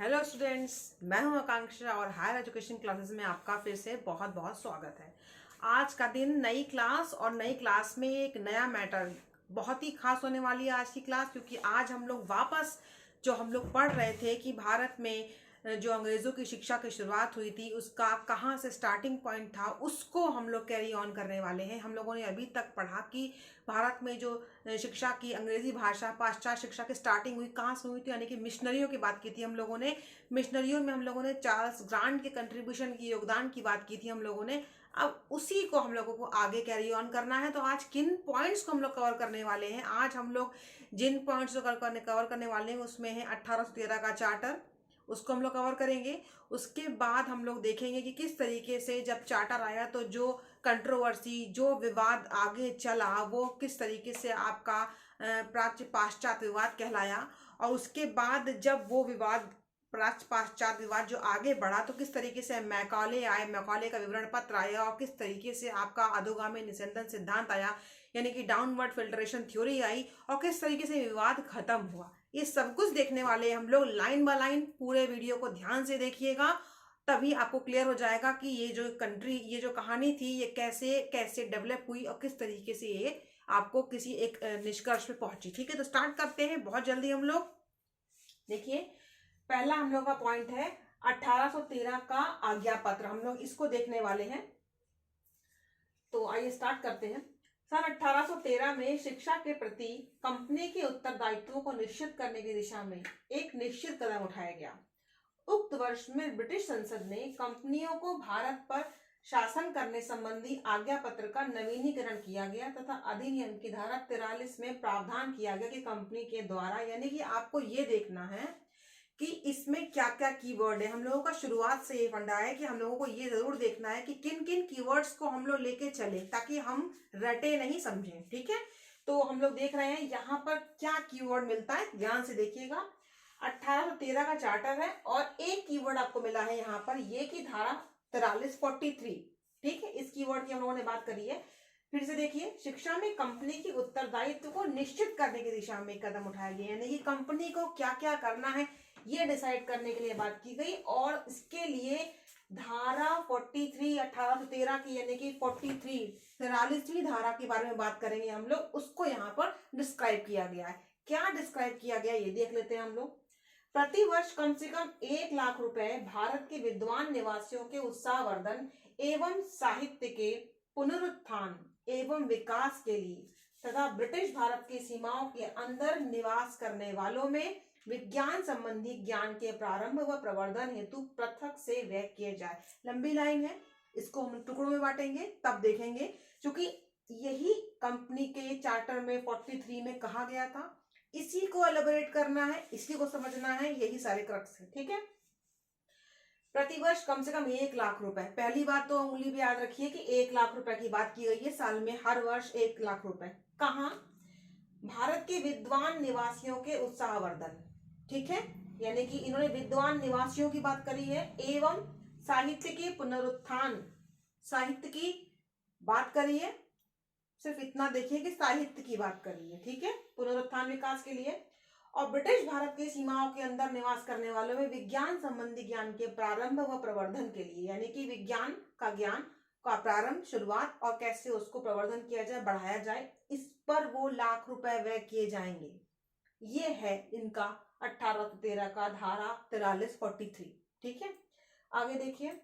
Hello students, मैं हूं आकांक्षा और हायर एजुकेशन क्लासेस में आपका फिर से बहुत बहुत स्वागत है। आज का दिन नई क्लास और नई क्लास में एक नया मैटर, बहुत ही खास होने वाली है आज की क्लास, क्योंकि आज हम लोग वापस जो हम लोग पढ़ रहे थे कि भारत में जो अंग्रेज़ों की शिक्षा की शुरुआत हुई थी उसका कहाँ से स्टार्टिंग पॉइंट था, उसको हम लोग कैरी ऑन करने वाले हैं। हम लोगों ने अभी तक पढ़ा कि भारत में जो शिक्षा की अंग्रेजी भाषा पाश्चात्य शिक्षा की स्टार्टिंग हुई कहाँ से हुई थी, यानी कि मिशनरियों की बात की थी हम लोगों ने। मिशनरियों में हम लोगों ने चार्ल्स ग्रांट के कंट्रीब्यूशन की, योगदान की बात की थी हम लोगों ने। अब उसी को हम लोगों को आगे कैरी ऑन करना है। तो आज किन पॉइंट्स को हम लोग कवर करने वाले हैं, आज हम लोग जिन पॉइंट्स को कवर करने वाले हैं उसमें है 1813 का चार्टर, उसको हम लोग कवर करेंगे। उसके बाद हम लोग देखेंगे कि किस तरीके से जब चार्टर आया तो जो कंट्रोवर्सी, जो विवाद आगे चला, वो किस तरीके से आपका प्राच्य पाश्चात्य विवाद कहलाया। और उसके बाद जब वो विवाद, प्राच्य पाश्चात्य विवाद जो आगे बढ़ा, तो किस तरीके से मैकॉले आए, मैकॉले का विवरण पत्र आया, और किस तरीके से आपका अधोगामी निस्यंदन सिद्धांत आया, यानी कि डाउनवर्ड फिल्ट्रेशन थ्योरी आई, और किस तरीके से विवाद खत्म हुआ। ये सब कुछ देखने वाले हम लोग लाइन बाय लाइन। पूरे वीडियो को ध्यान से देखिएगा, तभी आपको क्लियर हो जाएगा कि ये जो कंट्री, ये जो कहानी थी, ये कैसे कैसे डेवलप हुई और किस तरीके से ये आपको किसी एक निष्कर्ष पे पहुंची। ठीक है, तो स्टार्ट करते हैं बहुत जल्दी हम लोग। देखिए, पहला हम लोग का पॉइंट है 1813 का आज्ञा पत्र, हम लोग इसको देखने वाले हैं। तो आइए स्टार्ट करते हैं। सन 1813 में शिक्षा के प्रति कंपनी के उत्तरदायित्वों को निश्चित करने की दिशा में एक निश्चित कदम उठाया गया। उक्त वर्ष में ब्रिटिश संसद ने कंपनियों को भारत पर शासन करने संबंधी आज्ञा पत्र का नवीनीकरण किया गया तथा अधिनियम की धारा 43 में प्रावधान किया गया कि कंपनी के द्वारा, यानी कि आपको ये देखना है कि इसमें क्या क्या कीवर्ड है। हम लोगों का शुरुआत से ये फंडा है कि हम लोगों को ये जरूर देखना है कि किन किन कीवर्ड्स को हम लोग लेके चले, ताकि हम रटे नहीं समझें। ठीक है, तो हम लोग देख रहे हैं यहाँ पर क्या कीवर्ड मिलता है, ध्यान से देखिएगा। 1813 का चार्टर है और एक कीवर्ड आपको मिला है यहाँ पर, ये की धारा 4343। ठीक है, इस कीवर्ड की हम लोगों ने बात करी है। फिर से देखिए, शिक्षा में कंपनी की उत्तरदायित्व को निश्चित करने की दिशा में कदम उठाया गया, यानी कि कंपनी को क्या क्या करना है ये डिसाइड करने के लिए बात की गई। और इसके लिए धारा 43 1813 की, यानी कि 43वीं धारा के बारे में बात करेंगे हम लोग, उसको यहाँ पर डिस्क्राइब किया गया है। क्या डिस्क्राइब किया गया ये देख लेते हैं हम लोग। प्रति वर्ष कम से कम 1 लाख रुपए भारत के विद्वान निवासियों के उत्साहवर्धन एवं साहित्य के पुनरुत्थान एवं विकास के लिए तथा ब्रिटिश भारत की सीमाओं के अंदर निवास करने वालों में विज्ञान संबंधी ज्ञान के प्रारंभ व प्रवर्धन हेतु पृथक से व्यय किए जाए। लंबी लाइन है, इसको हम टुकड़ों में बांटेंगे तब देखेंगे, क्योंकि यही कंपनी के चार्टर में 43 में कहा गया था। इसी को एलेबोरेट करना है, इसी को समझना है, यही सारे क्रक्स है। ठीक है, प्रतिवर्ष कम से कम 1 लाख रुपए, पहली बात तो उंगली पे याद रखिए कि 1 लाख रुपए की बात की गई है, साल में हर वर्ष 1 लाख रुपए। कहाँ? भारत के विद्वान निवासियों के उत्साहवर्धन। ठीक है, यानी कि इन्होंने विद्वान निवासियों की बात करी है, एवं साहित्य के पुनरुत्थान, साहित्य की बात करी है। सिर्फ इतना देखिए कि साहित्य की बात करी है। ठीक है, पुनरुत्थान विकास के लिए, और ब्रिटिश भारत की सीमाओं के अंदर निवास करने वालों में विज्ञान संबंधी ज्ञान के प्रारंभ व प्रवर्धन के लिए, यानी कि विज्ञान का ज्ञान का प्रारंभ, शुरुआत, और कैसे उसको प्रवर्धन किया जाए, बढ़ाया जाए, इस पर वो लाख रुपए व्यय किए जाएंगे। ये है इनका 1813 का धारा 4343। ठीक है, आगे देखिए,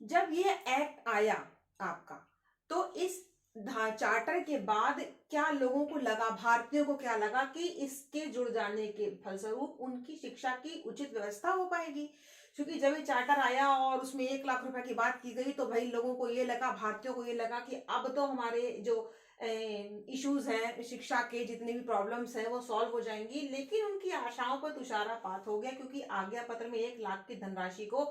जब ये एक्ट आया आपका, तो इस चार्टर के बाद क्या लोगों को लगा, भारतीयों को क्या लगा कि इसके जुड़ जाने के फलस्वरूप उनकी शिक्षा की उचित व्यवस्था हो पाएगी। क्योंकि जब ये चार्टर आया और उसमें 1 लाख रुपए की बात की गई, तो भाई लोगों को ये लगा, भारतीयों को ये लगा कि अब तो हमारे जो इश्यूज हैं, शिक्षा के जितने भी प्रॉब्लम्स हैं वो सॉल्व हो जाएंगी। लेकिन उनकी आशाओं पर तुषारापात हो गया, क्योंकि आज्ञा पत्र में 1 लाख की धनराशि को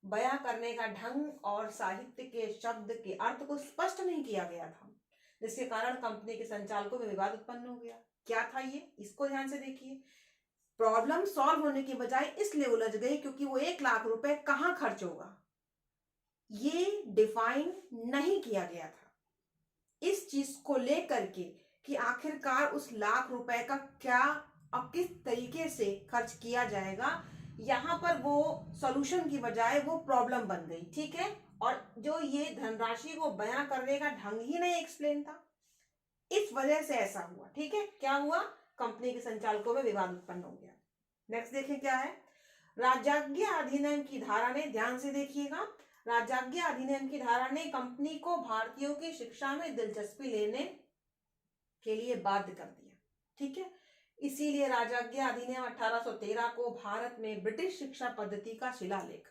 बयां करने का ढंग और साहित्य के शब्द के अर्थ को स्पष्ट नहीं किया गया था, जिसके कारण कंपनी के संचालकों में विवाद उत्पन्न हो गया। क्या था ये, इसको ध्यान से देखिए। प्रॉब्लम सॉल्व होने के बजाय इसलिए उलझ गई क्योंकि वो 1 लाख रुपए कहाँ खर्च होगा ये डिफाइन नहीं किया गया था। इस चीज को लेकर के कि आखिरकार उस लाख रुपए का क्या और किस तरीके से खर्च किया जाएगा, यहाँ पर वो सॉल्यूशन की बजाय वो प्रॉब्लम बन गई। ठीक है, और जो ये धनराशि को बयां करने का ढंग ही नहीं एक्सप्लेन था, इस वजह से ऐसा हुआ। ठीक है, क्या हुआ, कंपनी के संचालकों में विवाद उत्पन्न हो गया। नेक्स्ट देखें क्या है, राज्याज्ञा अधिनियम की धारा ने, ध्यान से देखिएगा, राज्याज्ञा अधिनियम की धारा ने कंपनी को भारतीयों की शिक्षा में दिलचस्पी लेने के लिए बाध्य कर दिया। ठीक है, इसीलिए राज्याज्ञा अधिनियम 1813 को भारत में ब्रिटिश शिक्षा पद्धति का शिलालेख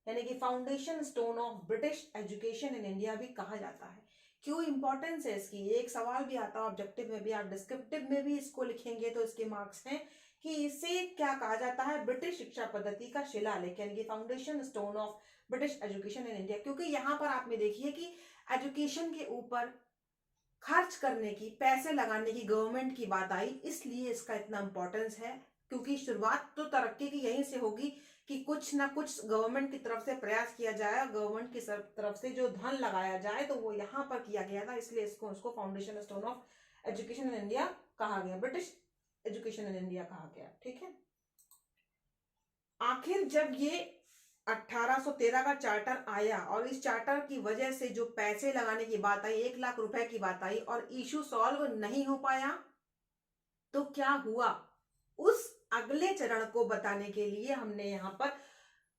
यानी कि foundation stone of British education in India भी कहा जाता है। क्यों इंपॉर्टेंस है इसकी, एक सवाल भी आता है ऑब्जेक्टिव में भी, आप डिस्क्रिप्टिव में भी इसको लिखेंगे तो इसके मार्क्स हैं कि इसे क्या कहा जाता है, ब्रिटिश शिक्षा पद्धति का शिलालेख यानी कि foundation stone of British education in India. क्योंकि यहाँ पर आपने देखिए कि एजुकेशन के ऊपर खर्च करने की, पैसे लगाने की गवर्नमेंट की बात आई, इसलिए इसका इतना इंपॉर्टेंस है। क्योंकि शुरुआत तो तरक्की की यहीं से होगी कि कुछ ना कुछ गवर्नमेंट की तरफ से प्रयास किया जाए, गवर्नमेंट की तरफ से जो धन लगाया जाए तो वो यहाँ पर किया गया था, इसलिए उसको foundation stone of education in India कहा गया, ब्रिटिश एजुकेशन इन इंडिया कहा गया। ठीक है, आखिर जब ये 1813 का चार्टर आया और इस चार्टर की वजह से जो पैसे लगाने की बात आई, 1 लाख रुपए की बात आई और इशू सॉल्व नहीं हो पाया, तो क्या हुआ, उस अगले चरण को बताने के लिए हमने यहाँ पर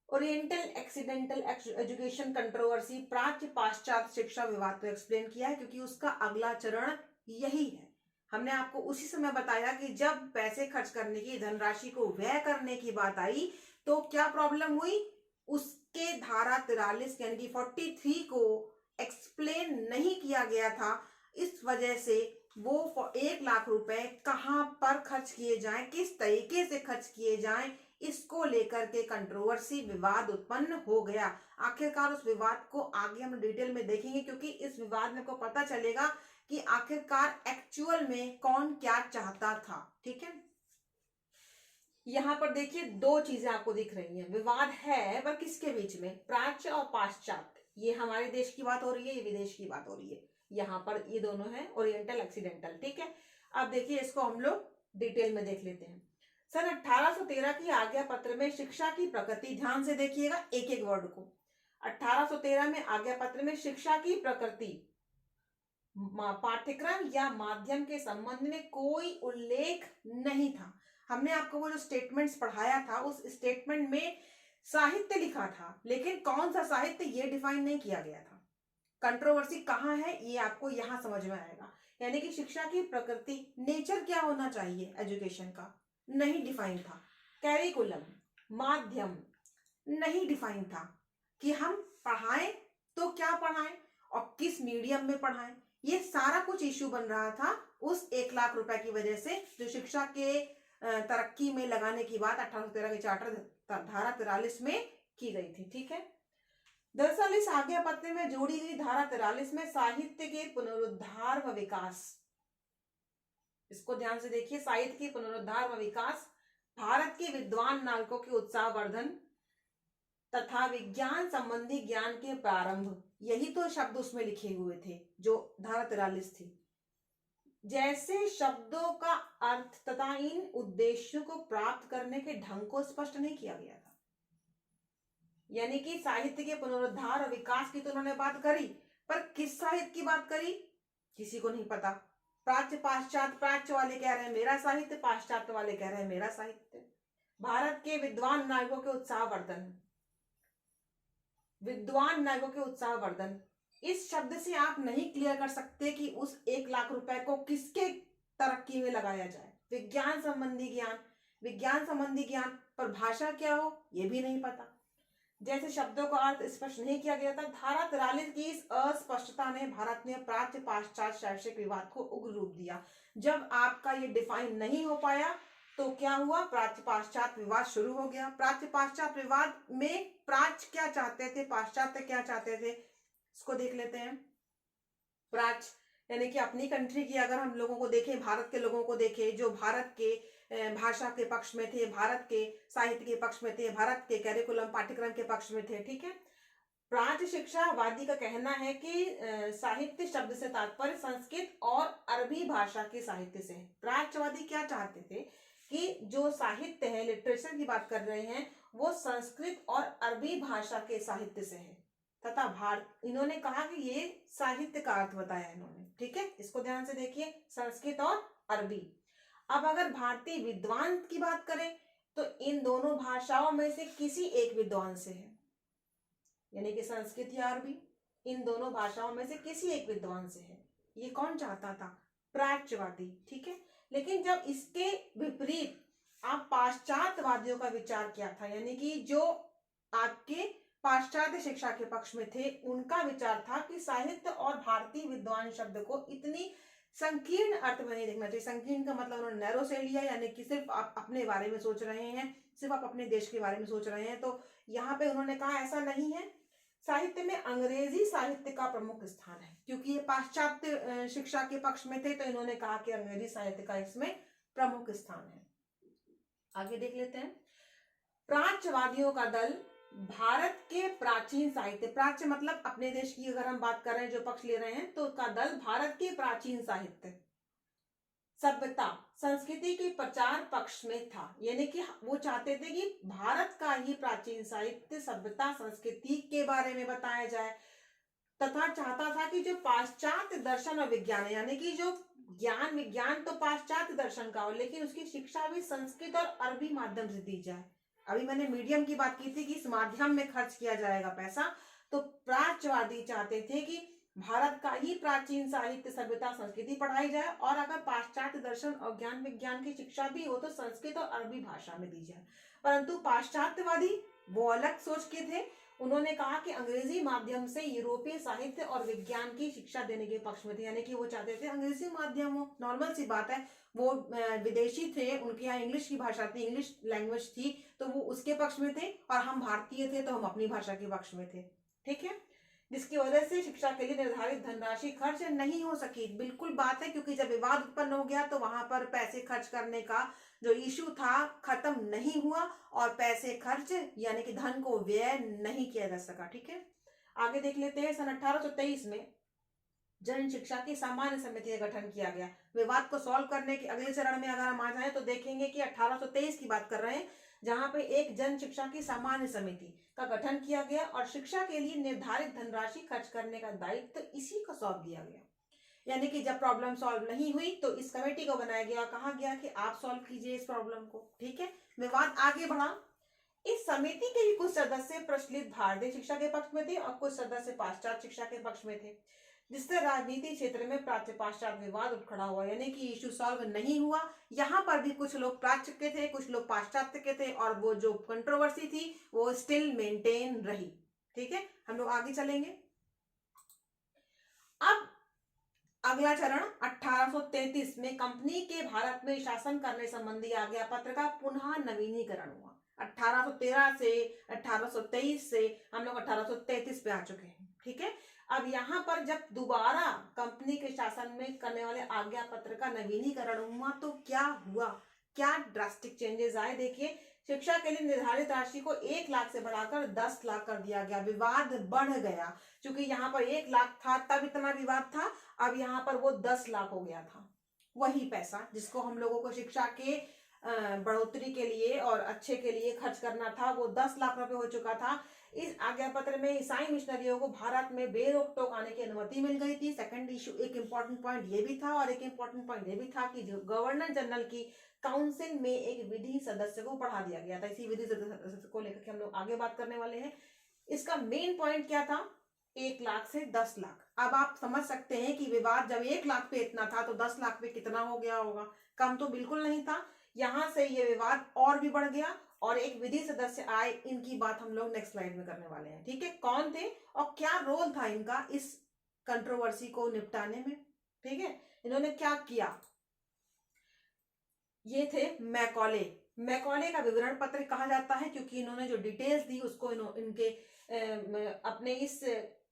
ओरिएंटल एक्सीडेंटल एजुकेशन कंट्रोवर्सी, प्राच्य पाश्चात्य शिक्षा विवाद को एक्सप्लेन किया है, क्योंकि उसका अगला चरण यही है। हमने आपको उसी समय बताया कि जब पैसे खर्च करने की, धनराशि को व्यय करने की बात आई तो क्या प्रॉब्लम हुई, उसके धारा 43 यानी कि 43 को एक्सप्लेन नहीं किया गया था। इस वजह से वो 1 लाख रुपए कहां पर खर्च किए जाएं, किस तरीके से खर्च किए जाएं, इसको लेकर के कंट्रोवर्सी, विवाद उत्पन्न हो गया। आखिरकार उस विवाद को आगे हम डिटेल में देखेंगे, क्योंकि इस विवाद में को पता चलेगा कि आखिरकार एक्चुअल में कौन क्या चाहता था। ठीक है, यहाँ पर देखिए 2 चीजें आपको दिख रही हैं, विवाद है पर किसके बीच में, प्राच्य और पाश्चात्य। ये हमारे देश की बात हो रही है, ये विदेश की बात हो रही है, यहाँ पर ये दोनों है ओरिएंटल एक्सीडेंटल। ठीक है, अब देखिए इसको हम लोग डिटेल में देख लेते हैं। सन 1813 की आज्ञा पत्र में शिक्षा की प्रकृति, ध्यान से देखिएगा एक एक वर्ड को, 1813 में आज्ञा पत्र में शिक्षा की प्रकृति, पाठ्यक्रम या माध्यम के संबंध में कोई उल्लेख नहीं था। हमने आपको वो जो स्टेटमेंट्स पढ़ाया था, उस स्टेटमेंट में साहित्य लिखा था, लेकिन कौन सा साहित्य ये डिफाइन नहीं किया गया था। कंट्रोवर्सी कहाँ है ये आपको यहाँ समझ में आएगा। यानी कि शिक्षा की प्रकृति, नेचर क्या होना चाहिए एजुकेशन का, नहीं डिफाइन था। कैरिकुलम, माध्यम नहीं डिफाइन था कि हम पढ़ाएं तो क्या पढ़ाएं और किस मीडियम में पढ़ाएं। ये सारा कुछ इश्यू बन रहा था उस 1 लाख रुपए की वजह से, जो शिक्षा के तरक्की में लगाने की बात 1813 के चार्टर धारा 43 में की गई थी। ठीक है, दरअसल इस आज्ञा पत्र में जोड़ी गई धारा 43 में साहित्य के पुनरुद्धार व विकास, इसको ध्यान से देखिए, साहित्य के पुनरुद्धार व विकास, भारत के विद्वान नागरिकों के उत्साहवर्धन तथा विज्ञान संबंधी ज्ञान के प्रारंभ, यही तो शब्द उसमें लिखे हुए थे जो धारा 43 थी। जैसे शब्दों का अर्थ तथा इन उद्देश्यों को प्राप्त करने के ढंग को स्पष्ट नहीं किया गया था। यानी कि साहित्य के पुनरुद्धार और विकास की तो उन्होंने बात करी, पर किस साहित्य की बात करी किसी को नहीं पता। प्राच्य पाश्चात्य, प्राच्य वाले कह रहे हैं मेरा साहित्य, पाश्चात्य वाले कह रहे हैं मेरा साहित्य। भारत के विद्वान नागरिकों के उत्साहवर्धन, विद्वान नागरिकों के उत्साहवर्धन, इस शब्द से आप नहीं क्लियर कर सकते कि उस 1 लाख रुपए को किसके तरक्की में लगाया जाए। विज्ञान संबंधी ज्ञान, विज्ञान संबंधी ज्ञान पर भाषा क्या हो ये भी नहीं पता। जैसे शब्दों का अर्थ स्पष्ट नहीं किया गया था। धारा 43 की इस अस्पष्टता ने भारत में प्राच्य पाश्चात्य शैक्षिक विवाद को उग्र रूप दिया। जब आपका ये डिफाइन नहीं हो पाया तो क्या हुआ, प्राच्य पाश्चात्य विवाद शुरू हो गया। प्राच्य पाश्चात्य विवाद में प्राच्य क्या चाहते थे, पाश्चात्य क्या चाहते थे, इसको देख लेते हैं। प्राच्य यानी कि अपनी कंट्री की अगर हम लोगों को देखें, भारत के लोगों को देखें, जो भारत के भाषा के पक्ष में थे, भारत के साहित्य के पक्ष में थे, भारत के कैरिकुलम पाठ्यक्रम के पक्ष में थे। ठीक है, प्राच्य शिक्षावादी का कहना है कि साहित्य शब्द से तात्पर्य संस्कृत और अरबी भाषा के साहित्य से है। प्राच्यवादी क्या चाहते थे कि जो साहित्य है, लिटरेचर की बात कर रहे हैं, वो संस्कृत और अरबी भाषा के साहित्य से है तथा भारत, इन्होंने कहा कि ये साहित्य का अर्थ बताया इन्होंने। ठीक है, इसको ध्यान से देखिए, संस्कृत और अरबी। अब अगर भारतीय विद्वान की बात करें तो इन दोनों भाषाओं में से किसी एक विद्वान से है, यानी कि संस्कृत या अरबी, इन दोनों भाषाओं में से किसी एक विद्वान से है। ये कौन चाहता था? प्राच्यवादी। ठीक है, लेकिन जब इसके विपरीत आप पाश्चात्यवादियों का विचार किया था, यानी कि जो आपके पाश्चात्य शिक्षा के पक्ष में थे, उनका विचार था कि साहित्य और भारतीय विद्वान शब्द को इतनी संकीर्ण अर्थ में नहीं देखना चाहिए। संकीर्ण का मतलब उन्होंने नैरो से लिया, यानी कि सिर्फ आप अपने बारे में सोच रहे हैं, सिर्फ आप अपने देश के बारे में सोच रहे हैं। तो यहाँ पे उन्होंने कहा ऐसा नहीं है, साहित्य में अंग्रेजी साहित्य का प्रमुख स्थान है। क्योंकि ये पाश्चात्य शिक्षा के पक्ष में थे तो इन्होंने कहा कि अंग्रेजी साहित्य का इसमें प्रमुख स्थान है। आगे देख लेते हैं। प्राच्यवादियों का दल भारत के प्राचीन साहित्य, प्राच्य मतलब अपने देश की अगर हम बात कर रहे हैं, जो पक्ष ले रहे हैं, तो का दल भारत के प्राचीन साहित्य, सभ्यता, संस्कृति के प्रचार पक्ष में था। यानी कि वो चाहते थे कि भारत का ही प्राचीन साहित्य, सभ्यता, संस्कृति के बारे में बताया जाए, तथा चाहता था कि जो पाश्चात्य दर्शन और विज्ञान है, यानी कि जो ज्ञान विज्ञान तो पाश्चात्य दर्शन का हो, लेकिन उसकी शिक्षा भी संस्कृत और अरबी माध्यम से दी जाए। अभी मैंने मीडियम की बात की थी कि इस माध्यम में खर्च किया जाएगा पैसा, तो प्राच्यवादी चाहते थे कि भारत का ही प्राचीन साहित्य, सभ्यता, संस्कृति पढ़ाई जाए, और अगर पाश्चात्य दर्शन और ज्ञान विज्ञान की शिक्षा भी हो तो संस्कृत और अरबी भाषा में दी जाए। परंतु पाश्चात्यवादी वो अलग सोच के थे। उन्होंने कहा कि अंग्रेजी माध्यम से यूरोपीय साहित्य और विज्ञान की शिक्षा देने के पक्ष में थे, यानी कि वो चाहते थे अंग्रेजी माध्यम हो। नॉर्मल सी बात है, वो विदेशी थे, उनके यहाँ इंग्लिश की भाषा थी, इंग्लिश लैंग्वेज थी, तो वो उसके पक्ष में थे, और हम भारतीय थे तो हम अपनी भाषा के पक्ष में थे। ठीक है, जिसकी वजह से शिक्षा के लिए निर्धारित धनराशि खर्च नहीं हो सकी। बिल्कुल बात है, क्योंकि जब विवाद उत्पन्न हो गया तो वहां पर पैसे खर्च करने का जो इशू था खत्म नहीं हुआ, और पैसे खर्च यानी कि धन को व्यय नहीं किया जा सका। ठीक है, आगे देख लेते हैं। सन 1823 में जन शिक्षा की सामान्य समिति का गठन किया गया। विवाद को सॉल्व करने के अगले चरण में अगर हम आ जाए तो देखेंगे कि 1823 की बात कर रहे हैं, जहां पे एक जन शिक्षा की सामान्य समिति का गठन किया गया और शिक्षा के लिए निर्धारित धनराशि खर्च करने का दायित्व इसी को सौंप दिया गया। यानी कि जब प्रॉब्लम सॉल्व नहीं हुई तो इस कमेटी को बनाया गया और कहा गया कि आप सॉल्व कीजिए इस प्रॉब्लम को। ठीक है, विवाद आगे बढ़ा। इस समिति के भी कुछ सदस्य प्रचलित भारतीय शिक्षा के पक्ष में थे और कुछ सदस्य पाश्चात्य शिक्षा के पक्ष में थे, जिससे राजनीति क्षेत्र में प्राच्य पाश्चात्य विवाद उठ खड़ा हुआ, यानी कि इश्यू सॉल्व नहीं हुआ। यहाँ पर भी कुछ लोग प्राच्य के थे, कुछ लोग पाश्चात्य के थे, और वो जो कंट्रोवर्सी थी वो स्टिल मेंटेन रही। ठीक है, हम लोग आगे चलेंगे। अब अगला चरण 1833 में कंपनी के भारत में शासन करने संबंधी आज्ञा पत्र का पुनः नवीनीकरण हुआ। 1813 से 1823 से हम लोग 1833 पे आ चुके हैं। ठीक है, अब यहाँ पर जब दोबारा कंपनी के शासन में करने वाले आज्ञा पत्र का नवीनीकरण हुआ तो क्या हुआ, क्या ड्रास्टिक चेंजेस आए। देखिए, शिक्षा के लिए निर्धारित राशि को 1 लाख से बढ़ाकर 10 लाख कर दिया गया। विवाद बढ़ गया, क्योंकि यहाँ पर 1 लाख था तब इतना विवाद था, अब यहाँ पर वो 10 लाख हो गया था। वही पैसा जिसको हम लोगों को शिक्षा के बढ़ोतरी के लिए और अच्छे के लिए खर्च करना था, वो 10 लाख रुपए हो चुका था। इस आज्ञा पत्र में ईसाई मिशनरियों को भारत में बेरोक टोक आने की अनुमति मिल गई थी। सेकंड इशू, एक इंपॉर्टेंट पॉइंट ये भी था, और एक इंपॉर्टेंट पॉइंट ये भी था कि जो गवर्नर जनरल की काउंसिल में एक विधि सदस्य को बढ़ा दिया गया था। इसी विधि सदस्य को लेकर के हम लोग आगे बात करने वाले हैं। इसका मेन पॉइंट क्या था? 1 लाख से 10 लाख। अब आप समझ सकते हैं कि विवाद जब 1 लाख पे इतना था तो 10 लाख पे कितना हो गया होगा, कम तो बिल्कुल नहीं था। यहां से ये विवाद और भी बढ़ गया और एक विधि सदस्य आए, इनकी बात हम लोग नेक्स्ट स्लाइड में करने वाले हैं। ठीक है, कौन थे और क्या रोल था इनका इस कंट्रोवर्सी को निपटाने में। ठीक है, इन्होंने क्या किया, ये थे मैकॉले। मैकॉले का विवरण पत्र कहा जाता है, क्योंकि इन्होंने जो डिटेल्स दी उसको इनके अपने इस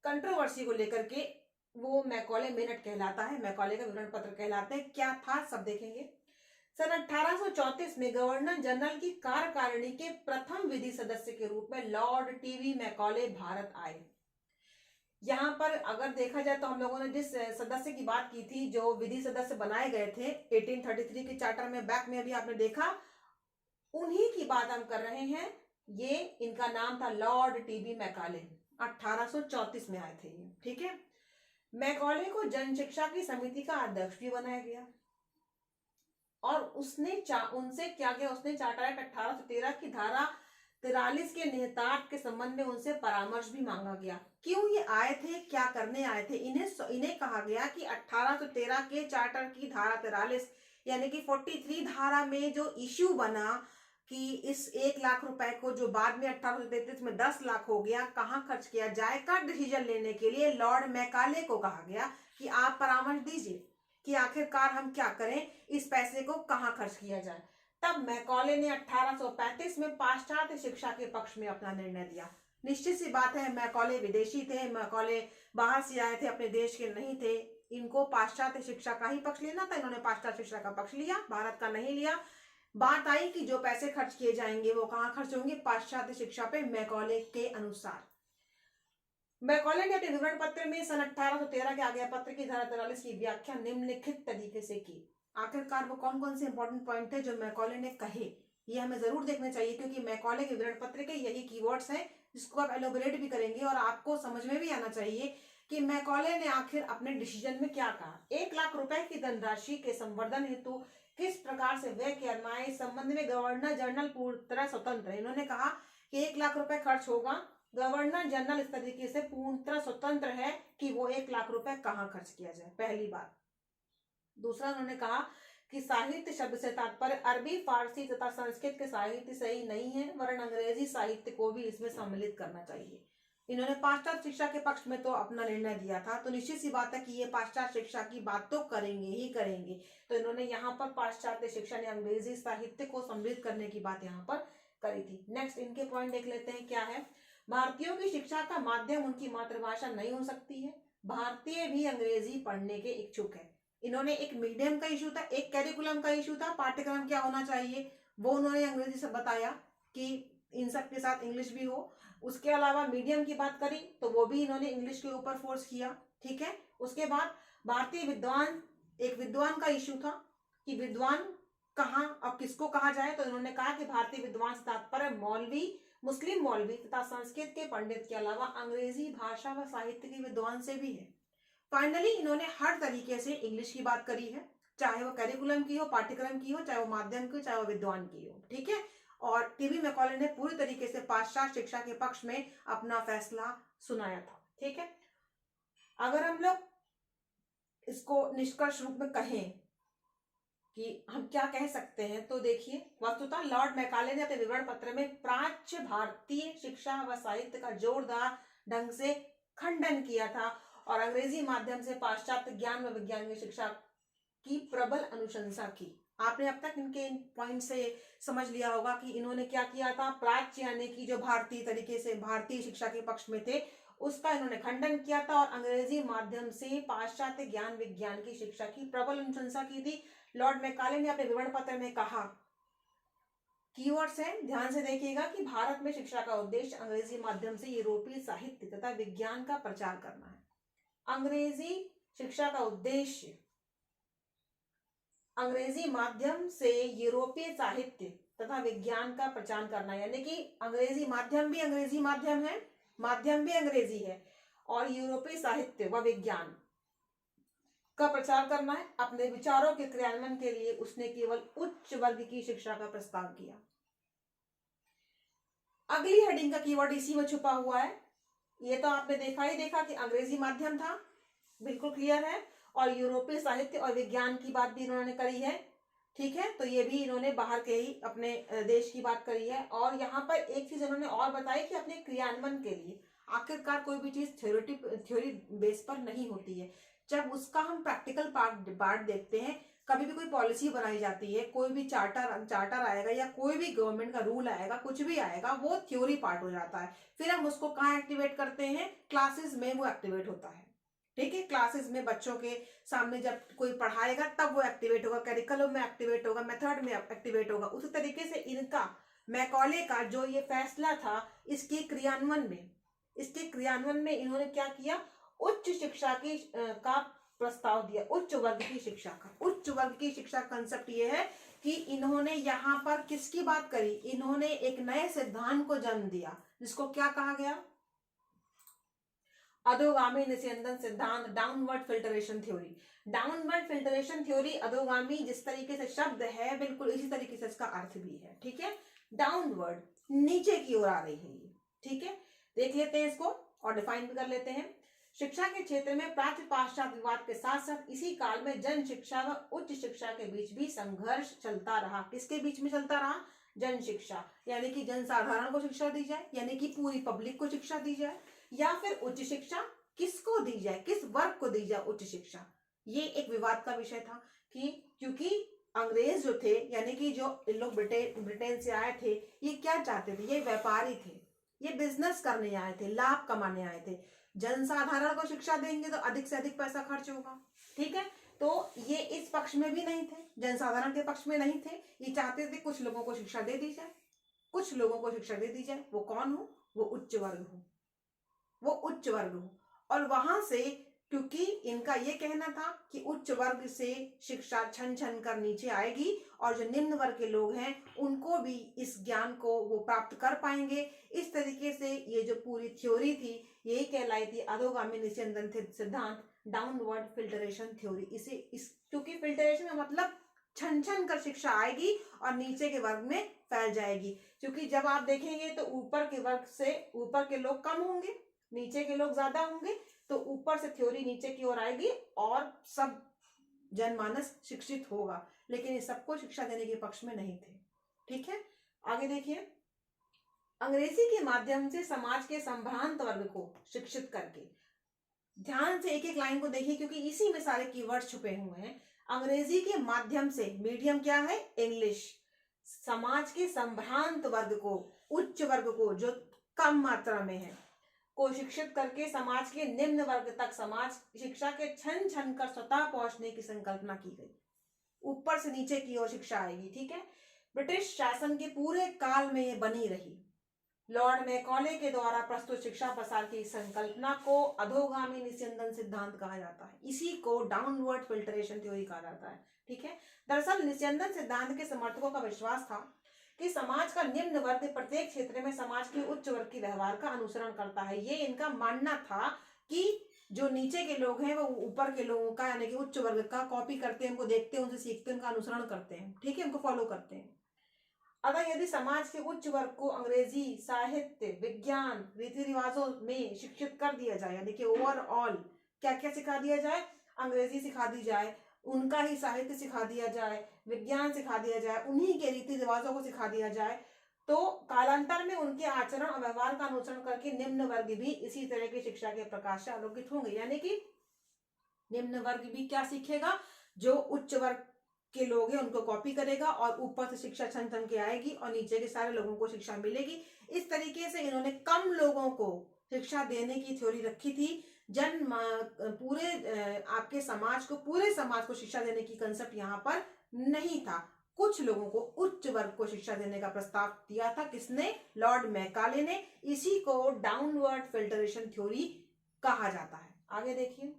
कंट्रोवर्सी को लेकर के वो मैकॉले मिनट कहलाता है, मैकॉले का विवरण पत्र कहलाते हैं। क्या था सब देखेंगे। सन 1834 में गवर्नर जनरल की कार्यकारिणी के प्रथम विधि सदस्य के रूप में लॉर्ड टीवी मैकॉले भारत आए। यहाँ पर अगर देखा जाए तो हम लोगों ने जिस सदस्य की बात की थी, जो विधि सदस्य बनाए गए थे 1833 के चार्टर में, बैक में अभी आपने देखा उन्हीं की बात हम कर रहे हैं। ये इनका नाम था लॉर्ड टीबी मैकाले, 1834 में आए थे ये, ठीक है। मैकाले को जन शिक्षा की समिति का अध्यक्ष भी बनाया गया और उसने उनसे क्या किया, उसने चार्टर एक्ट 1813 की धारा 43 के निहितार्थ के संबंध में उनसे परामर्श भी मांगा गया। क्यों ये आए थे, क्या करने आए थे? इन्हें कहा गया कि 1813 के चार्टर की धारा 43 यानी कि 43 धारा में जो इश्यू बना कि इस 1 लाख रुपए को जो बाद में 1833 में 10 लाख हो गया, कहाँ खर्च किया जाए का डिसीजन लेने के लिए लॉर्ड मैकाले को कहा गया कि आप परामर्श दीजिए कि आखिरकार हम क्या करें, इस पैसे को कहाँ खर्च किया जाए। तब मैकाले ने 1835 में पाश्चात्य शिक्षा के पक्ष में अपना निर्णय दिया। निश्चित सी बात है, मैकाले विदेशी थे, मैकाले बाहर से आए थे, अपने देश के नहीं थे। इनको पाश्चात्य शिक्षा का ही पक्ष लेना था, इन्होंने पाश्चात्य शिक्षा का पक्ष लिया, भारत का नहीं लिया। बात आई कि जो पैसे खर्च किए जाएंगे वो कहाँ खर्च होंगे, पाश्चात्य शिक्षा पे, मैकाले के अनुसार। मैकाले ने अपने विवरण पत्र में सन 1813 के आज्ञा पत्र की धारा 43 की व्याख्या निम्नलिखित तरीके से की। आखिरकार वो कौन कौन से इंपॉर्टेंट पॉइंट थे जो मैकाले ने कहे, ये हमें जरूर देखने चाहिए, क्योंकि मैकाले के विवरण पत्र के यही कीवर्ड्स हैं जिसको आप एलोबरेट भी करेंगे और आपको समझ में भी आना चाहिए कि मैकाले ने आखिर अपने डिसीजन में क्या कहा। 1 लाख रुपए की धनराशि के संवर्धन हेतु किस प्रकार से व्यय करना है, इस संबंध में गवर्नर जनरल पूर्ण तरह स्वतंत्र है। इन्होंने कहा कि 1 लाख रुपए खर्च होगा, गवर्नर जनरल इस तरीके से पूर्णतः स्वतंत्र है कि वो 1 लाख रुपए कहाँ खर्च किया जाए, पहली बात। दूसरा, उन्होंने कहा कि साहित्य शब्द से तात्पर्य अरबी, फारसी तथा संस्कृत के साहित्य से ही नहीं है, वरन अंग्रेजी साहित्य को भी इसमें सम्मिलित करना चाहिए। इन्होंने पाश्चात्य शिक्षा के पक्ष में तो अपना निर्णय दिया था, तो निश्चित सी बात है कि ये पाश्चात्य शिक्षा की बात तो करेंगे ही करेंगे। तो इन्होंने यहाँ पर पाश्चात्य शिक्षा ने अंग्रेजी साहित्य को सम्मिलित करने की बात यहाँ पर करी थी। नेक्स्ट इनके पॉइंट देख लेते हैं क्या है। भारतीयों की शिक्षा का माध्यम उनकी मातृभाषा नहीं हो सकती है, भारतीय भी अंग्रेजी पढ़ने के इच्छुक है। इन्होंने एक मीडियम का इशू था, एक कैरिकुलम का इशू था, पाठ्यक्रम क्या होना चाहिए वो उन्होंने अंग्रेजी से बताया कि इन सब के साथ इंग्लिश भी हो। उसके अलावा मीडियम की बात करी तो वो भी इन्होंने इंग्लिश के ऊपर फोर्स किया, ठीक है। उसके बाद भारतीय विद्वान, एक विद्वान का इशू था कि विद्वान कहाँ और किसको कहा जाए, तो इन्होंने कहा कि भारतीय विद्वान से तात्पर्य मौलवी, मुस्लिम मौलवी तथा संस्कृत के पंडित के अलावा अंग्रेजी भाषा व साहित्य के विद्वान से भी है। फाइनली इन्होंने हर तरीके से इंग्लिश की बात करी है, चाहे वो कैरिकुलम की हो, पाठ्यक्रम की हो, चाहे वो माध्यम की हो, चाहे वो विद्वान की हो, ठीक है। और टीबी मैकाले ने पूरी तरीके से पाश्चात्य शिक्षा के पक्ष में अपना फैसला सुनाया था, ठीक है। अगर हम लोग इसको निष्कर्ष रूप में कहें कि हम क्या कह सकते हैं, तो देखिए, वस्तुतः लॉर्ड मैकाले ने अपने विवरण पत्र में प्राच्य भारतीय शिक्षा व साहित्य का जोरदार ढंग से खंडन किया था और अंग्रेजी माध्यम से पाश्चात्य ज्ञान व विज्ञान की शिक्षा की प्रबल अनुशंसा की। आपने अब तक इनके इन पॉइंट से समझ लिया होगा कि इन्होंने क्या किया था। प्राच्य यानी कि जो भारतीय तरीके से भारतीय शिक्षा के पक्ष में थे, उसका इन्होंने खंडन किया था और अंग्रेजी माध्यम से पाश्चात्य ज्ञान विज्ञान की शिक्षा की प्रबल अनुशंसा की थी। लॉर्ड मैकाले ने अपने विवरण पत्र में कहा, कीवर्ड्स हैं, ध्यान से देखिएगा, कि भारत में शिक्षा का उद्देश्य अंग्रेजी माध्यम से यूरोपीय साहित्य तथा विज्ञान का प्रचार करना है। अंग्रेजी शिक्षा का उद्देश्य अंग्रेजी माध्यम से यूरोपीय साहित्य तथा विज्ञान का प्रचार करना, यानी कि अंग्रेजी माध्यम भी अंग्रेजी माध्यम है, माध्यम भी अंग्रेजी है, और यूरोपीय साहित्य व विज्ञान का प्रचार करना है। अपने विचारों के क्रियान्वयन के लिए उसने केवल उच्च वर्ग की शिक्षा का प्रस्ताव किया। अगली हेडिंग का कीवर्ड इसी में छुपा हुआ है। ये तो आपने देखा ही देखा कि अंग्रेजी माध्यम था, बिल्कुल क्लियर है, और यूरोपीय साहित्य और विज्ञान की बात भी इन्होंने करी है, ठीक है। तो ये भी इन्होंने बाहर के ही अपने देश की बात करी है। और यहाँ पर एक चीज इन्होंने और बताई कि अपने क्रियान्वयन के लिए, आखिरकार कोई भी चीज थ्योरी बेस पर नहीं होती है, जब उसका हम प्रैक्टिकल पार्ट देखते हैं। कभी भी कोई पॉलिसी बनाई जाती है, कोई भी चार्टर आएगा या कोई भी गवर्नमेंट का रूल आएगा, कुछ भी आएगा, वो थ्योरी पार्ट हो जाता है। फिर हम उसको कहाँ एक्टिवेट करते हैं, क्लासेस में वो एक्टिवेट होता है, ठीक है। क्लासेस में बच्चों के सामने जब कोई पढ़ाएगा तब वो एक्टिवेट होगा, करिकुलम में एक्टिवेट होगा, मेथड में एक्टिवेट होगा। उसी तरीके से इनका, मैकाले का जो ये फैसला था, इसके क्रियान्वयन में इन्होंने क्या किया, उच्च शिक्षा की का प्रस्ताव दिया, उच्च वर्ग की शिक्षा का। उच्च वर्ग की शिक्षा कंसेप्ट ये है कि इन्होंने यहाँ पर किसकी बात करी, इन्होंने एक नए सिद्धांत को जन्म दिया जिसको क्या कहा गया, अधोगामी निस्यंदन सिद्धांत, downward filtration theory. Downward filtration theory, अधोगामी जिस तरीके से शब्द है बिल्कुल इसी तरीके से इसका अर्थ भी है, ठीक है। डाउनवर्ड, नीचे की ओर आ रही है ये, ठीक है। देख लेते हैं इसको और डिफाइन भी कर लेते हैं। शिक्षा के क्षेत्र में प्राच्य पाश्चात्य विवाद के साथ साथ इसी काल में जन शिक्षा व उच्च शिक्षा के बीच भी संघर्ष चलता रहा। किसके बीच में चलता रहा, जन शिक्षा, यानी कि जनसाधारण को शिक्षा दी जाए, यानी कि पूरी पब्लिक को शिक्षा दी जाए, या फिर उच्च शिक्षा किसको दी जाए, किस वर्ग को दी जाए उच्च शिक्षा। ये एक विवाद का विषय था कि क्योंकि अंग्रेज जो थे, यानी कि जो लोग ब्रिटेन से आए थे, ये क्या चाहते थे, ये व्यापारी थे, ये बिजनेस करने आए थे, लाभ कमाने आए थे। जनसाधारण को शिक्षा देंगे तो अधिक से अधिक पैसा खर्च होगा, ठीक है। तो ये इस पक्ष में भी नहीं थे, जनसाधारण के पक्ष में नहीं थे। ये चाहते थे कुछ लोगों को शिक्षा दे दी जाए, कुछ लोगों को शिक्षा दे दी जाए। वो कौन हो, वो उच्च वर्ग हो, वो उच्च वर्ग हो। और वहां से, क्योंकि इनका ये कहना था कि उच्च वर्ग से शिक्षा छन छन कर नीचे आएगी और जो निम्न वर्ग के लोग हैं उनको भी इस ज्ञान को वो प्राप्त कर पाएंगे। इस तरीके से ये जो पूरी थ्योरी थी यही कहलाई थी अधोगामी निस्यंदन सिद्धांत, डाउनवर्ड फिल्टरेशन थ्योरी। क्योंकि फिल्टरेशन का मतलब छन छन कर शिक्षा आएगी और नीचे के वर्ग में फैल जाएगी। क्योंकि जब आप देखेंगे तो ऊपर के वर्ग से ऊपर के लोग कम होंगे, नीचे के लोग ज्यादा होंगे, तो ऊपर से थ्योरी नीचे की ओर आएगी और सब जनमानस शिक्षित होगा। लेकिन ये सबको शिक्षा देने के पक्ष में नहीं थे, ठीक है। आगे देखिए, अंग्रेजी के माध्यम से समाज के संभ्रांत वर्ग को शिक्षित करके, ध्यान से एक एक लाइन को देखिए क्योंकि इसी में सारे कीवर्ड छुपे हुए हैं। अंग्रेजी के माध्यम से, मीडियम क्या है, इंग्लिश, समाज के संभ्रांत वर्ग को, उच्च वर्ग को जो कम मात्रा में है, को शिक्षित करके समाज के निम्न वर्ग तक समाज शिक्षा के छन छन कर स्वतः पहुंचने की संकल्पना की गई। ऊपर से नीचे की ओर शिक्षा आएगी, ठीक है। ब्रिटिश शासन के पूरे काल में ये बनी रही। लॉर्ड मैकॉले के द्वारा प्रस्तुत शिक्षा प्रसार की संकल्पना को अधोगामी निस्यंदन सिद्धांत कहा जाता है। इसी को डाउनवर्ड फिल्टरेशन थ्योरी कहा जाता है, ठीक है। दरअसल निस्यंदन सिद्धांत के समर्थकों का विश्वास था कि समाज का निम्न वर्ग प्रत्येक क्षेत्र में समाज के उच्च वर्ग के व्यवहार का अनुसरण करता है। ये इनका मानना था कि जो नीचे के लोग हैं वो ऊपर के लोगों का, यानी कि उच्च वर्ग का कॉपी करते हैं, उनको देखते हैं, उनसे सीखते हैं, उनका अनुसरण करते हैं, ठीक है, उनको फॉलो करते हैं। अगर यदि समाज के उच्च वर्ग को अंग्रेजी, साहित्य, विज्ञान, रीति रिवाजों में शिक्षित कर दिया जाए, यानी कि ओवरऑल क्या क्या सिखा दिया जाए, अंग्रेजी सिखा दी जाए, उनका ही साहित्य सिखा दिया जाए, विज्ञान सिखा दिया जाए, उन्हीं के रीति रिवाजों को सिखा दिया जाए, तो कालांतर में उनके आचरण और व्यवहार का अनुसरण करके निम्न वर्ग भी इसी तरह की शिक्षा के प्रकाश से आलोकित होंगे। यानी कि निम्न वर्ग भी क्या सीखेगा, जो उच्च वर्ग के लोग हैं उनको कॉपी करेगा और ऊपर से शिक्षा छन छन के आएगी और नीचे के सारे लोगों को शिक्षा मिलेगी। इस तरीके से इन्होंने कम लोगों को शिक्षा देने की थ्योरी रखी थी। पूरे आपके समाज को, पूरे समाज को शिक्षा देने की कंसेप्ट यहाँ पर नहीं था। कुछ लोगों को, उच्च वर्ग को शिक्षा देने का प्रस्ताव दिया था। किसने, लॉर्ड मैकाले ने। इसी को डाउनवर्ड फिल्टरेशन थ्योरी कहा जाता है। आगे देखिए,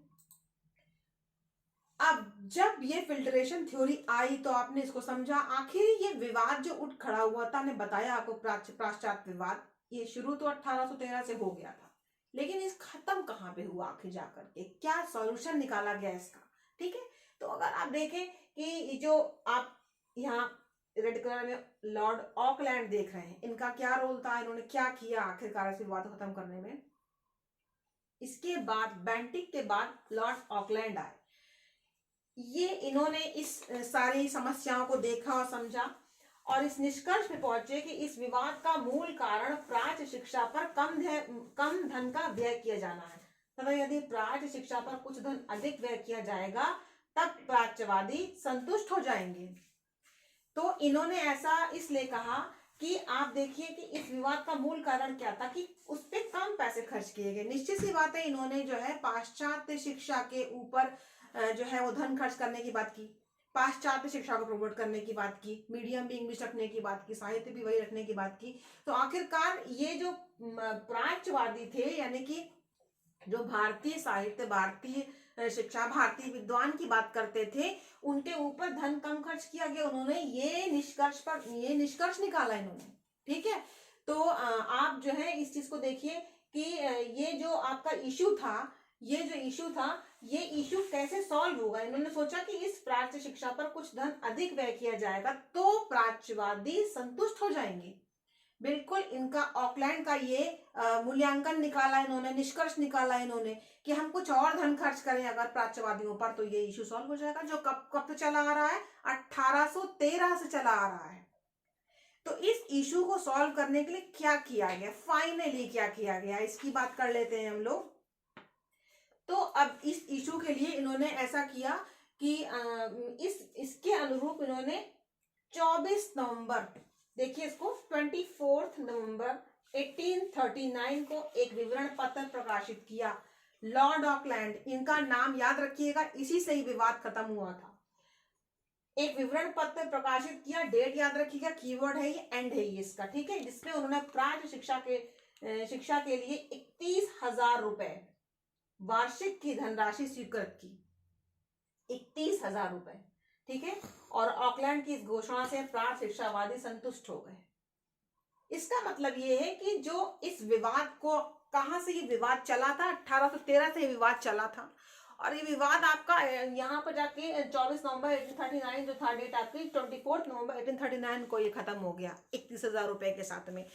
अब जब ये फिल्टरेशन थ्योरी आई तो आपने इसको समझा। आखिर ये विवाद जो उठ खड़ा हुआ था, मैंने बताया आपको, पाश्चात्य विवाद, ये शुरू तो 1813 से हो गया था, लेकिन इस खत्म कहाँ पे हुआ आखिर जाकर के, क्या सॉल्यूशन निकाला गया इसका, ठीक है। तो अगर आप देखें कि जो आप यहाँ रेड कलर में लॉर्ड ऑकलैंड देख रहे हैं, इनका क्या रोल था, इन्होंने क्या किया आखिरकार इस विवाद को खत्म करने में। इसके बाद बेंटिक के बाद लॉर्ड ऑकलैंड आए। ये इन्होंने इस सारी समस्याओं को देखा और समझा और इस निष्कर्ष पे पहुंचे कि इस विवाद का मूल कारण प्राच्य शिक्षा पर कम धन का व्यय किया जाना है तथा यदि प्राच्य शिक्षा पर कुछ धन अधिक व्यय किया जाएगा तब प्राच्यवादी संतुष्ट हो जाएंगे। तो इन्होंने ऐसा इसलिए कहा कि आप देखिए कि इस विवाद का मूल कारण क्या था कि उस पर कम पैसे खर्च किए गए। निश्चित सी बात है, इन्होंने जो है पाश्चात्य शिक्षा के ऊपर जो है वो धन खर्च करने की बात की, पाश्चात्य शिक्षा को प्रमोट करने की बात की, मीडियम भी इंग्लिश रखने की बात की, साहित्य भी वही रखने की बात की। तो आखिरकार ये जो प्राच्यवादी थे, यानी कि जो भारतीय साहित्य, भारतीय शिक्षा भारतीय विद्वान की बात करते थे, उनके ऊपर धन कम खर्च किया गया। उन्होंने ये निष्कर्ष निकाला इन्होंने। ठीक है, तो आप जो है इस चीज को देखिए कि ये जो आपका इशू था, ये इशू कैसे सॉल्व होगा। इन्होंने सोचा कि इस प्राच्य शिक्षा पर कुछ धन अधिक व्यय किया जाएगा तो प्राच्यवादी संतुष्ट हो जाएंगे। बिल्कुल इनका ऑकलैंड का ये मूल्यांकन निकाला इन्होंने, निष्कर्ष निकाला इन्होंने कि हम कुछ और धन खर्च करें अगर प्राच्यवादियों पर तो ये इशू सॉल्व हो जाएगा, जो कब से चला आ रहा है, 1813 से चला आ रहा है। तो इस इशू को सॉल्व करने के लिए क्या किया गया, फाइनली क्या किया गया, इसकी बात कर लेते हैं हम लोग। तो अब इस इशू के लिए इन्होंने ऐसा किया कि इसके अनुरूप इन्होंने 24 नवंबर, देखिए इसको 24 नवंबर 1839 को एक विवरण पत्र प्रकाशित किया। लॉर्ड ऑकलैंड, इनका नाम याद रखिएगा, इसी से ही विवाद खत्म हुआ था। एक विवरण पत्र प्रकाशित किया, डेट याद रखिएगा, कीवर्ड है ये, एंड है ये इसका। ठीक है, जिसमें उन्होंने प्राच्य शिक्षा के लिए 31,000 रुपए वार्षिक की धनराशि स्वीकृत की, 31,000 रुपए। ठीक है, और ऑकलैंड की इस घोषणा से प्राच्य शिक्षावादी संतुष्ट हो गए। इसका मतलब ये है कि जो इस विवाद को, कहां से ये विवाद चला था, 1813 से विवाद चला था, और ये विवाद आपका यहाँ पर जाके 24 नवंबर 1839 जो था डेट आपकी, 24 नवंबर 1839 को ये खत्म हो गया 31,000 रुपए के साथ में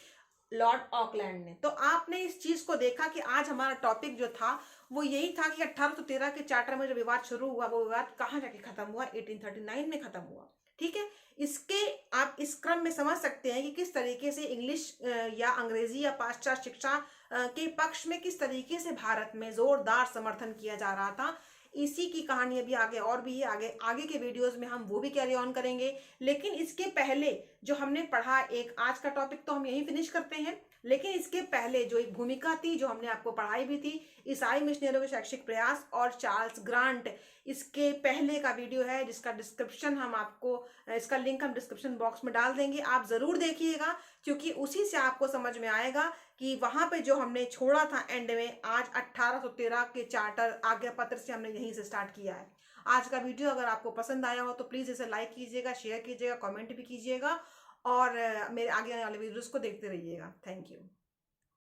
लॉर्ड ऑकलैंड ने। तो आपने इस चीज को देखा कि आज हमारा टॉपिक जो था वो यही था कि 1813 के चार्टर में जो विवाद शुरू हुआ वो विवाद कहाँ जाके खत्म हुआ, 1839 में खत्म हुआ। ठीक है, इसके आप इस क्रम में समझ सकते हैं कि किस तरीके से इंग्लिश या अंग्रेजी या पाश्चात्य शिक्षा के पक्ष में किस तरीके से भारत में जोरदार समर्थन किया जा रहा था। इसी की कहानी अभी आगे और भी है, आगे के वीडियोस में हम वो भी कैरी ऑन करेंगे। लेकिन इसके पहले जो हमने पढ़ा, एक आज का टॉपिक तो हम यहीं फिनिश करते हैं, लेकिन इसके पहले जो एक भूमिका थी जो हमने आपको पढ़ाई भी थी, ईसाई मिशनरियों के शैक्षिक प्रयास और चार्ल्स ग्रांट, इसके पहले का वीडियो है जिसका डिस्क्रिप्शन हम आपको, इसका लिंक हम डिस्क्रिप्शन बॉक्स में डाल देंगे, आप जरूर देखिएगा, क्योंकि उसी से आपको समझ में आएगा कि वहां पे जो हमने छोड़ा था एंड में, आज 1813 के चार्टर आज्ञा पत्र से हमने यहीं से स्टार्ट किया है। आज का वीडियो अगर आपको पसंद आया हो तो प्लीज इसे लाइक कीजिएगा, शेयर कीजिएगा, कमेंट भी कीजिएगा, और मेरे आगे आने वाले वीडियोस को देखते रहिएगा। Thank you.